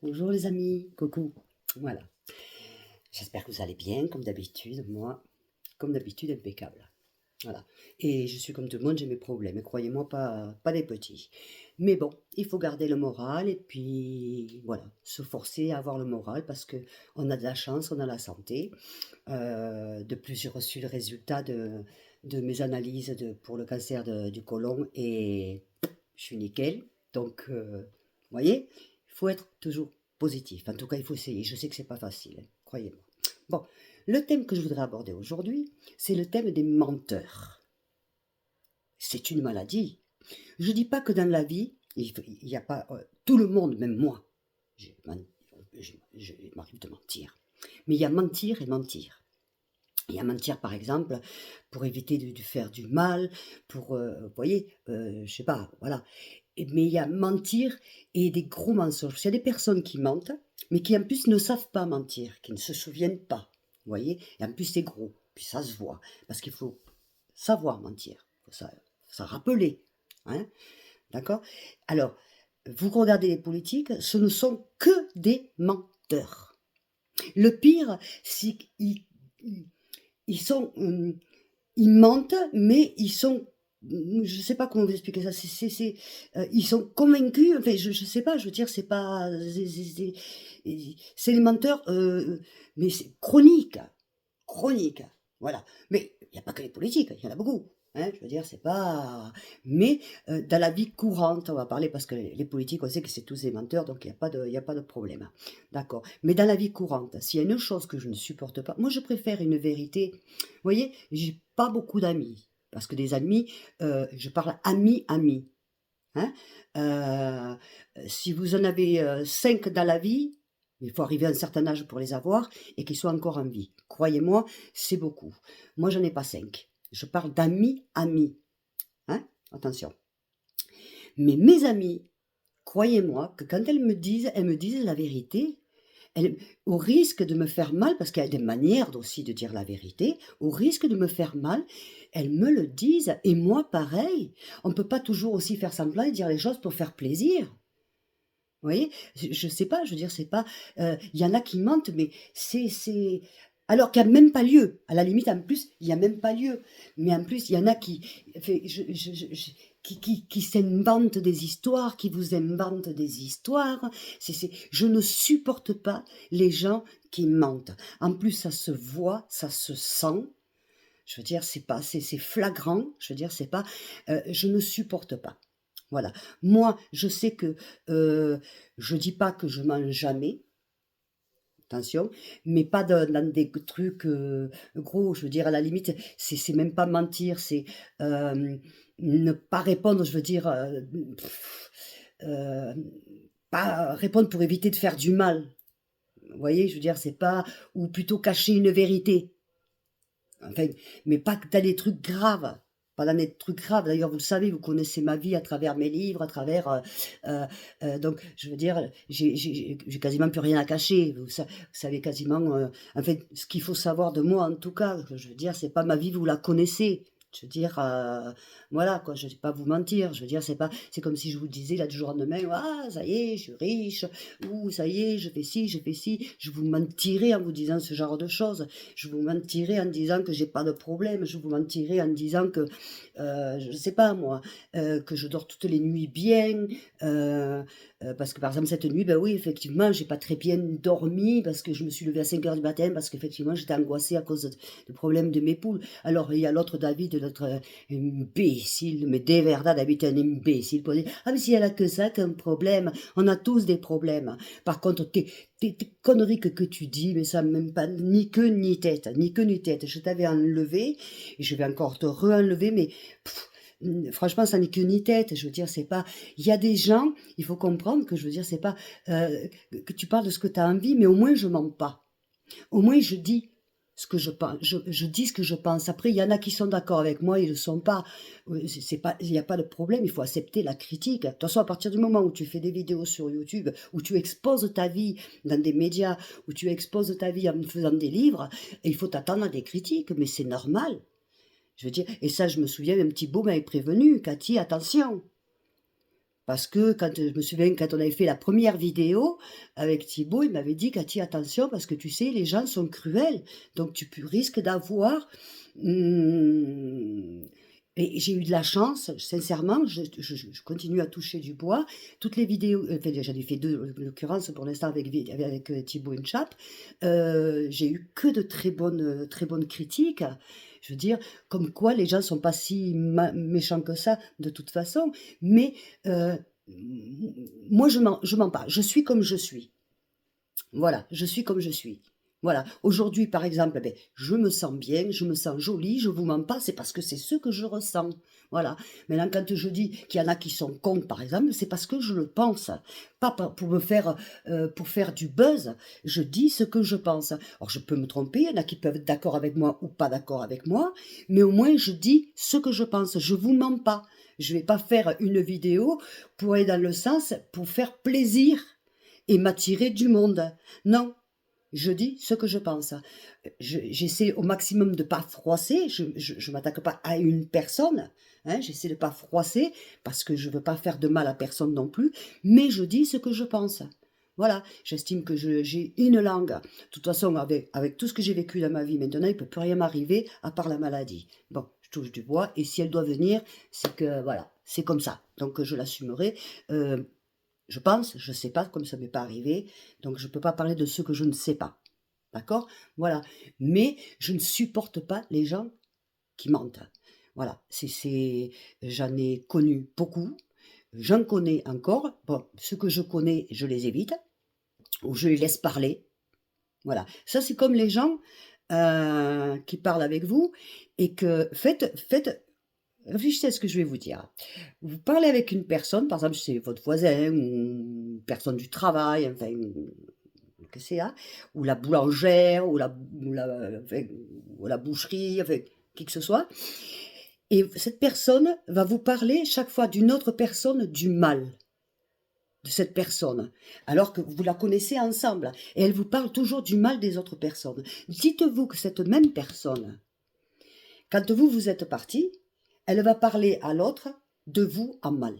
Bonjour les amis, coucou. Voilà. J'espère que vous allez bien, comme d'habitude. Moi, comme d'habitude, impeccable. Voilà. Et je suis comme tout le monde, j'ai mes problèmes. Et croyez-moi, pas des petits. Mais bon, il faut garder le moral et puis, voilà, se forcer à avoir le moral parce que on a de la chance, on a la santé. De plus, j'ai reçu le résultat de mes analyses pour le cancer du côlon et je suis nickel. Donc, vous voyez, il faut être toujours positif. En tout cas, il faut essayer. Je sais que c'est pas facile, hein, croyez-moi. Bon, le thème que je voudrais aborder aujourd'hui, c'est le thème des menteurs. C'est une maladie. Je dis pas que dans la vie, il n'y a pas tout le monde, même moi, il m'arrive de mentir. Mais il y a mentir et mentir. Il y a mentir, par exemple, pour éviter de faire du mal, pour, vous voyez, je sais pas, voilà. Mais il y a mentir et des gros mensonges. Il y a des personnes qui mentent, mais qui en plus ne savent pas mentir, qui ne se souviennent pas, vous voyez. Et en plus c'est gros, puis ça se voit, parce qu'il faut savoir mentir, il faut ça rappeler, hein, d'accord. Alors, vous regardez les politiques, ce ne sont que des menteurs. Le pire, c'est qu'ils ils sont, ils mentent, mais ils sont, je sais pas comment vous expliquer ça, ils sont convaincus, enfin je sais pas, je veux dire c'est pas, c'est les menteurs, mais c'est chronique, chronique, voilà. Mais il y a pas que les politiques, il y en a beaucoup, hein, je veux dire c'est pas, mais dans la vie courante, on va parler parce que les politiques, on sait que c'est tous des menteurs, donc il y a pas de problème, d'accord. Mais dans la vie courante, s'il y a une chose que je ne supporte pas, moi je préfère une vérité. Vous voyez, j'ai pas beaucoup d'amis, parce que des amis, je parle amis, amis, hein. Si vous en avez, 5 dans la vie, il faut arriver à un certain âge pour les avoir et qu'ils soient encore en vie. Croyez-moi, c'est beaucoup. Moi, j'en ai pas 5. Je parle d'amis, amis, hein, attention. Mais mes amies, croyez-moi que quand elles me disent la vérité, elles au risque de me faire mal, parce qu'il y a des manières aussi de dire la vérité, au risque de me faire mal, elles me le disent et moi pareil. On ne peut pas toujours aussi faire semblant et dire les choses pour faire plaisir. Vous voyez? Je sais pas, je veux dire, c'est pas, il y en a qui mentent, mais c'est alors qu'il y a même pas lieu. À la limite, en plus, il y a même pas lieu. Mais en plus, il y en a qui fait qui s'inventent des histoires, qui vous inventent des histoires. Je ne supporte pas les gens qui mentent. En plus, ça se voit, ça se sent. Je veux dire, c'est flagrant. Je veux dire, c'est pas, je ne supporte pas. Voilà. Moi, je sais que, je dis pas que je mens jamais, attention, mais pas dans des trucs, gros. Je veux dire, à la limite, c'est même pas mentir, c'est, ne pas répondre, je veux dire, heu, pas répondre pour éviter de faire du mal. Vous voyez? Je veux dire, c'est pas, ou plutôt cacher une vérité. Enfin, mais pas que dans des trucs graves, pas dans des trucs graves. D'ailleurs, vous le savez, vous connaissez ma vie à travers mes livres, à travers, heu donc je veux dire, j'ai quasiment plus rien à cacher. Vous savez quasiment, en fait, ce qu'il faut savoir de moi, en tout cas, je veux dire, c'est pas ma vie, vous la connaissez. Je veux dire, voilà quoi, je vais pas vous mentir. Je veux dire, c'est comme si je vous disais là du jour au lendemain: «Ah ça y est, je suis riche», ou «Ça y est, je fais ci, je fais ci». Je vous mentirais en vous disant ce genre de choses. Je vous mentirais en disant que j'ai pas de problème, je vous mentirais en disant que, je ne sais pas moi, que je dors toutes les nuits bien, heu parce que par exemple cette nuit, ben oui effectivement j'ai pas très bien dormi parce que je me suis levée à 5 heures du matin parce qu'effectivement j'étais angoissée à cause de problèmes de mes poules. Alors il y a l'autre David, notre, imbécile, mais de verdad David est un imbécile pour dire: «Ah mais si elle a que ça comme problème». On a tous des problèmes. Par contre tes conneries que tu dis, mais ça même pas ni queue ni tête, ni queue ni tête. Je t'avais enlevé et je vais encore te re-enlever, mais franchement, ça n'est queue ni tête. Je veux dire, c'est pas. Il y a des gens, il faut comprendre que je veux dire, c'est pas que tu parles de ce que tu as envie, mais au moins je mens pas. Au moins je dis ce que je pense. Je dis ce que je pense. Après, il y en a qui sont d'accord avec moi, ils le sont pas. C'est pas, il n'y a pas de problème. Il faut accepter la critique. De toute façon, à partir du moment où tu fais des vidéos sur YouTube, où tu exposes ta vie dans des médias, où tu exposes ta vie en faisant des livres, il faut t'attendre à des critiques. Mais c'est normal. Je veux dire, et ça, je me souviens, un petit beau m'avait prévenu, Cathy, attention. Parce que quand, je me souviens quand on avait fait la première vidéo avec Thibaut, il m'avait dit: «Cathy, attention parce que tu sais, les gens sont cruels, donc risques d'avoir, mmh» et j'ai eu de la chance, sincèrement, je continue à toucher du bois. Toutes les vidéos, enfin j'en ai fait 2 en l'occurrence pour l'instant avec, Thibaut Inchap. J'ai eu que de très bonnes critiques. Je veux dire, comme quoi les gens sont pas si méchants que ça de toute façon, mais moi je mens pas, je suis comme je suis. Voilà, je suis comme je suis. Voilà, aujourd'hui par exemple, eh beh, je me sens bien, je me sens jolie, je vous mens pas, c'est parce que c'est ce que je ressens. Voilà. Maintenant quand je dis qu'il y en a qui sont cons par exemple, c'est parce que je le pense. Pas pour me faire, pour faire du buzz, je dis ce que je pense. Alors je peux me tromper, il y en a qui peuvent être d'accord avec moi ou pas d'accord avec moi, mais au moins je dis ce que je pense, je vous mens pas. Je vais pas faire une vidéo pour aller dans le sens, pour faire plaisir et m'attirer du monde. Non, je dis ce que je pense. J'essaie au maximum de pas froisser, je m'attaque pas à une personne, hein, j'essaie de pas froisser parce que je veux pas faire de mal à personne non plus, mais je dis ce que je pense. Voilà, j'estime que j'ai une langue. De toute façon, avec tout ce que j'ai vécu dans ma vie maintenant, il peut plus rien m'arriver à part la maladie. Bon, je touche du bois et si elle doit venir, c'est que voilà, c'est comme ça. Donc je l'assumerai. Euh, je pense, je ne sais pas, comme ça m'est pas arrivé, donc je ne peux pas parler de ce que je ne sais pas. D'accord? Voilà. Mais je ne supporte pas les gens qui mentent. Voilà. J'en ai connu beaucoup. J'en connais encore. Bon, ceux que je connais, je les évite, ou je les laisse parler. Voilà. Ça, c'est comme les gens qui parlent avec vous et que réfléchissez à ce que je vais vous dire. Vous parlez avec une personne, par exemple, c'est votre voisin ou une personne du travail, enfin, que c'est, hein, ou la boulangère, ou la boucherie, enfin, qui que ce soit. Et cette personne va vous parler chaque fois d'une autre personne du mal de cette personne, alors que vous la connaissez ensemble. Et elle vous parle toujours du mal des autres personnes. Dites-vous que cette même personne, quand vous êtes parti, elle va parler à l'autre de vous en mal.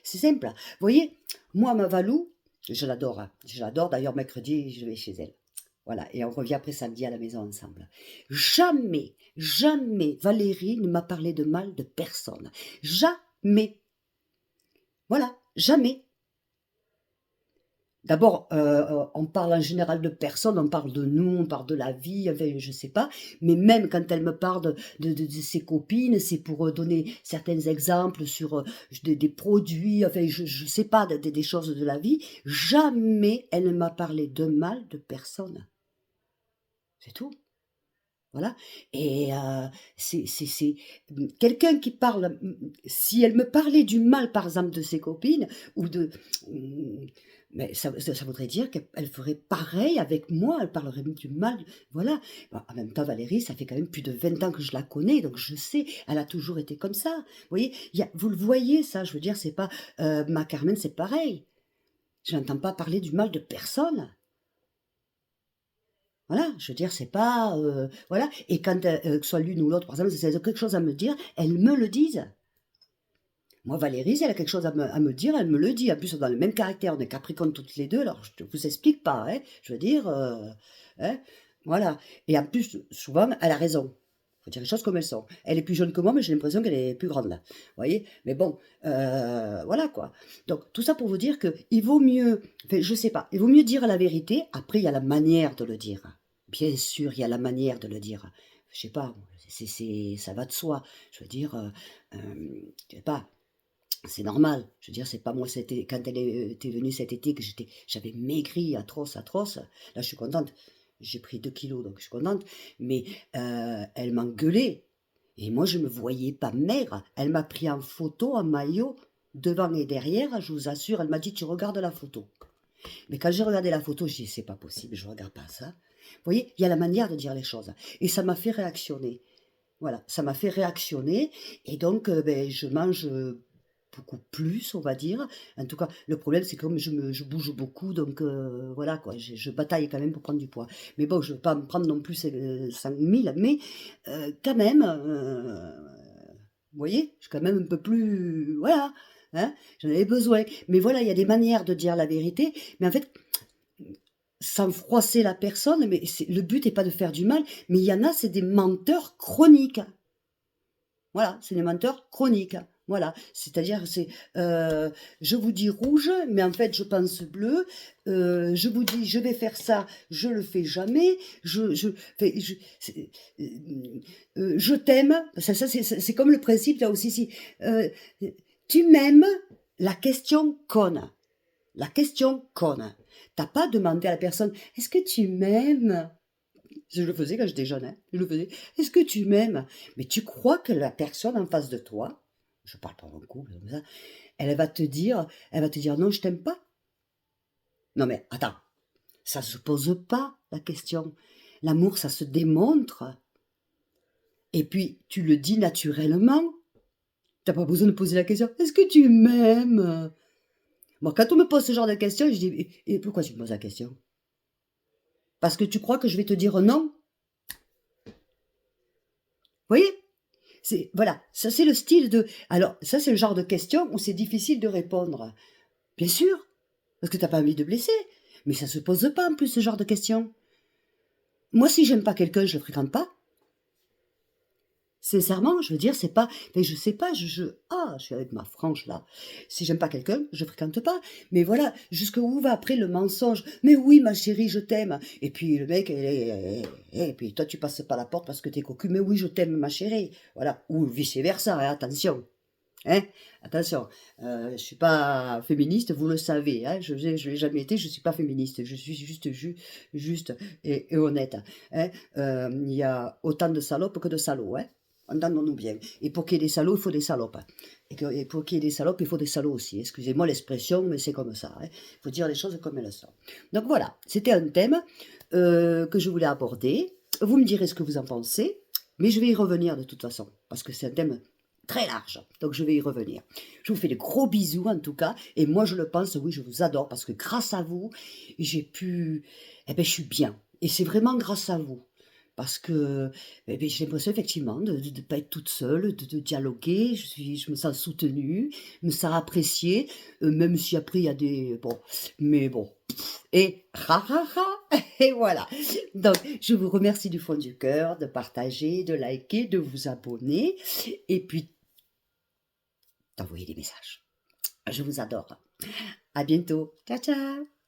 C'est simple. Vous voyez, moi, ma Valou, je l'adore, hein. Je l'adore. D'ailleurs, mercredi, je vais chez elle. Voilà. Et on revient après samedi à la maison ensemble. Jamais, jamais Valérie ne m'a parlé de mal de personne. Jamais. Voilà. Jamais. D'abord, on parle en général de personnes, on parle de nous, on parle de la vie, enfin, je sais pas, mais même quand elle me parle de ses copines, c'est pour, donner certains exemples sur, des produits, enfin, je sais pas, des choses de la vie. Jamais elle ne m'a parlé de mal de personne. C'est tout. Voilà. Et quelqu'un qui parle, si elle me parlait du mal, par exemple, de ses copines ou mmh, mais ça voudrait dire qu'elle ferait pareil avec moi, elle parlerait du mal, voilà. Bah, en même temps, Valérie, ça fait quand même plus de 20 ans que je la connais, donc je sais, elle a toujours été comme ça. Vous voyez? Vous le voyez ça, je veux dire, c'est pas, ma Carmen, c'est pareil. Je n'entends pas parler du mal de personne. Voilà, je veux dire, c'est pas, voilà. Et quand, que ce soit l'une ou l'autre, par exemple, si elles ont quelque chose à me dire, elles me le disent. Moi, Valérie, si elle a quelque chose à me dire, elle me le dit. En plus, on a le même caractère, on est Capricorne toutes les 2, alors je ne vous explique pas, hein. Je veux dire, hein, voilà. Et en plus, souvent, elle a raison. Il faut dire les choses comme elles sont. Elle est plus jeune que moi, mais j'ai l'impression qu'elle est plus grande, là. Vous voyez? Mais bon, voilà, quoi. Donc, tout ça pour vous dire qu'il vaut mieux, enfin, je sais pas, il vaut mieux dire la vérité. Après, il y a la manière de le dire. Bien sûr, il y a la manière de le dire. Je sais pas, ça va de soi. Je veux dire, je sais pas, c'est normal. Je veux dire, c'est pas moi, c'était quand elle était venue cet été que j'avais maigri, atroce, atroce. Là, je suis contente. J'ai pris 2 kilos, donc je suis contente. Mais elle m'engueulait. Et moi, je me voyais pas maigre. Elle m'a pris en photo, en maillot, devant et derrière. Je vous assure, elle m'a dit, tu regardes la photo. Mais quand j'ai regardé la photo, j'ai dit, c'est pas possible, je regarde pas ça. Vous voyez, il y a la manière de dire les choses. Et ça m'a fait réactionner. Voilà, ça m'a fait réactionner. Et donc, ben, je mange beaucoup plus, on va dire. En tout cas, le problème, c'est que comme je bouge beaucoup, donc voilà, quoi, je bataille quand même pour prendre du poids. Mais bon, je ne veux pas me prendre non plus 5000, mais quand même, vous voyez, je suis quand même un peu plus, voilà, hein, j'en avais besoin. Mais voilà, il y a des manières de dire la vérité, mais en fait, sans froisser la personne, mais le but n'est pas de faire du mal, mais il y en a, c'est des menteurs chroniques. Voilà, c'est des menteurs chroniques. Voilà, c'est-à-dire c'est je vous dis rouge, mais en fait je pense bleu. Je vous dis je vais faire ça, je le fais jamais. Je t'aime. Ça c'est comme le principe là aussi. Si tu m'aimes, la question conne. La question conne. T'as pas demandé à la personne est-ce que tu m'aimes? Je le faisais quand j'étais jeune, hein, je le faisais. Est-ce que tu m'aimes? Mais tu crois que la personne en face de toi, je parle pas en couple comme ça, elle va te dire non, je t'aime pas. Non mais attends, ça se pose pas la question. L'amour, ça se démontre. Et puis tu le dis naturellement. T'as pas besoin de poser la question. Est-ce que tu m'aimes? Moi, quand on me pose ce genre de questions, je dis et pourquoi tu me poses la question? Parce que tu crois que je vais te dire non? Vous voyez? Voilà, ça c'est le style de. Alors, ça c'est le genre de question où c'est difficile de répondre. Bien sûr, parce que t'as pas envie de blesser. Mais ça se pose pas en plus ce genre de questions. Moi, si j'aime pas quelqu'un, je le fréquente pas. Sincèrement, je veux dire, c'est pas. Mais je sais pas, je suis avec ma frange là. Si j'aime pas quelqu'un, je fréquente pas. Mais voilà, jusqu'où va après le mensonge? Mais oui, ma chérie, je t'aime. Et puis le mec, et puis toi, tu passes pas la porte parce que t'es cocu. Mais oui, je t'aime, ma chérie. Voilà. Ou vice versa, hein, attention. Hein? Attention, je suis pas féministe, vous le savez, hein, je l'ai jamais été, je suis pas féministe, je suis juste et honnête, hein. Il y a autant de salopes que de salauds, hein. Entendons-nous bien. Et pour qu'il y ait des salauds, il faut des salopes. Et pour qu'il y ait des salopes, il faut des salauds aussi. Excusez-moi l'expression, mais c'est comme ça, hein. Il faut dire les choses comme elles sont. Donc voilà, c'était un thème que je voulais aborder. Vous me direz ce que vous en pensez, mais je vais y revenir de toute façon, parce que c'est un thème très large, donc je vais y revenir. Je vous fais de gros bisous en tout cas, et moi je le pense, oui, je vous adore, parce que grâce à vous, je suis bien, et c'est vraiment grâce à vous, parce que j'ai l'impression effectivement de ne pas être toute seule, de dialoguer, je me sens soutenue, je me sens appréciée, même si après il y a des... Bon, mais bon, et et voilà. Donc, je vous remercie du fond du cœur de partager, de liker, de vous abonner, et puis d'envoyer des messages. Je vous adore. À bientôt. Ciao, ciao.